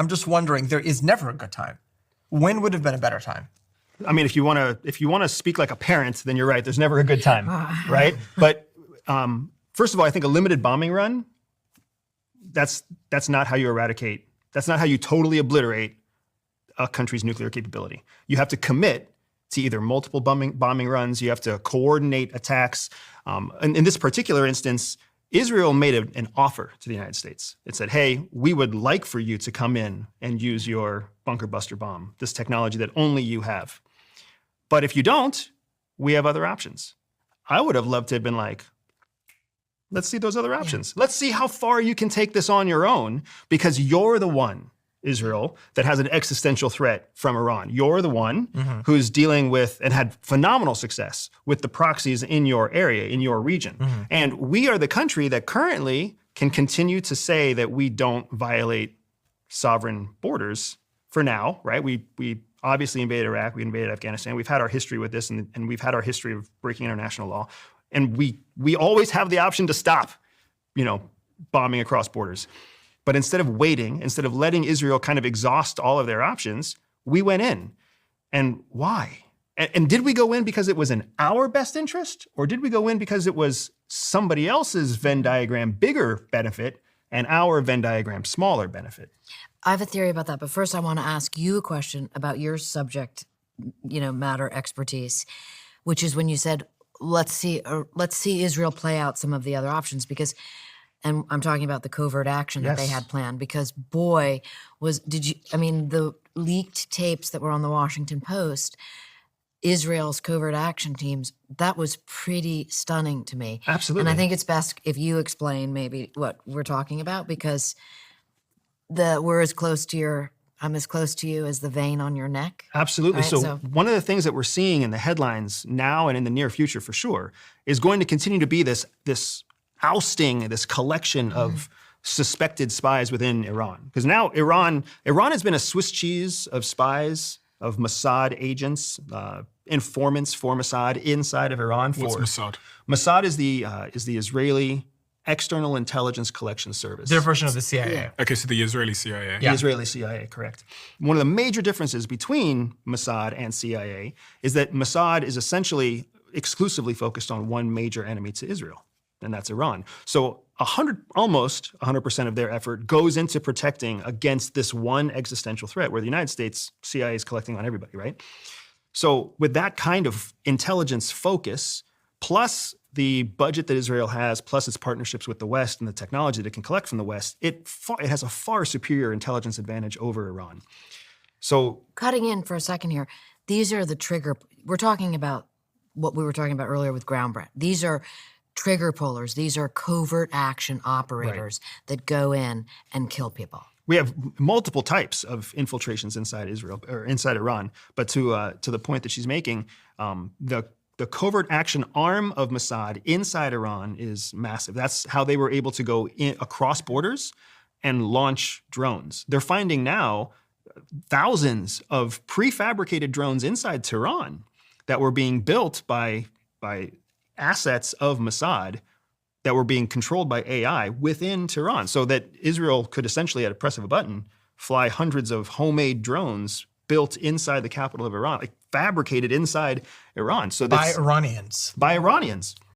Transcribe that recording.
I'm just wondering, there is never a good time. When would have been a better time? I mean, if you want to speak like a parent, then you're right. There's never a good time, right? But first of all, I think a limited bombing run, that's not how you eradicate. That's not how you totally obliterate a country's nuclear capability. You have to commit to either multiple bombing runs. You have to coordinate attacks. And in this particular instance, Israel made an offer to the United States. It said, hey, we would like for you to come in and use your bunker buster bomb, this technology that only you have. But if you don't, we have other options. I would have loved to have been like, let's see those other options. Let's see how far you can take this on your own, because you're the one, Israel, that has an existential threat from Iran. You're the one who's dealing with and had phenomenal success with the proxies in your area, in your region. And we are the country that currently can continue to say that we don't violate sovereign borders for now, right? We obviously invaded Iraq, we invaded Afghanistan. We've had our history with this, and we've had our history of breaking international law. And we always have the option to stop, bombing across borders. But instead of waiting, instead of letting Israel kind of exhaust all of their options, we went in. And why? And did we go in because it was in our best interest? Or did we go in because it was somebody else's Venn diagram bigger benefit and our Venn diagram smaller benefit? I have a theory about that, but first I want to ask you a question about your subject, matter expertise, which is when you said, let's see Israel play out some of the other options, because, and I'm talking about the covert action that they had planned, because boy, the leaked tapes that were on the Washington Post, Israel's covert action teams, that was pretty stunning to me. Absolutely. And I think it's best if you explain maybe what we're talking about, because I'm as close to you as the vein on your neck. Absolutely. Right? So one of the things that we're seeing in the headlines now and in the near future for sure is going to continue to be this ousting, this collection of suspected spies within Iran. Because now Iran has been a Swiss cheese of spies, of Mossad agents, informants for Mossad inside of Iran. What's Mossad? Mossad is the Israeli External Intelligence Collection Service. Their version of the CIA. Yeah. Okay, so the Israeli CIA. The Israeli CIA, correct. One of the major differences between Mossad and CIA is that Mossad is essentially exclusively focused on one major enemy to Israel, and that's Iran. So almost 100% of their effort goes into protecting against this one existential threat, where the United States CIA is collecting on everybody, right? So with that kind of intelligence focus, plus the budget that Israel has, plus its partnerships with the West and the technology that it can collect from the West, it has a far superior intelligence advantage over Iran. So cutting in for a second here, these are the trigger. We're talking about what we were talking about earlier with Ground. These are trigger pullers. These are covert action operators that go in and kill people. We have multiple types of infiltrations inside Israel or inside Iran. But to the point that she's making, the covert action arm of Mossad inside Iran is massive. That's how they were able to go across borders and launch drones. They're finding now thousands of prefabricated drones inside Tehran that were being built by assets of Mossad that were being controlled by AI within Tehran, so that Israel could essentially, at a press of a button, fly hundreds of homemade drones built inside the capital of Iran, like fabricated inside Iran. So by Iranians. By Iranians.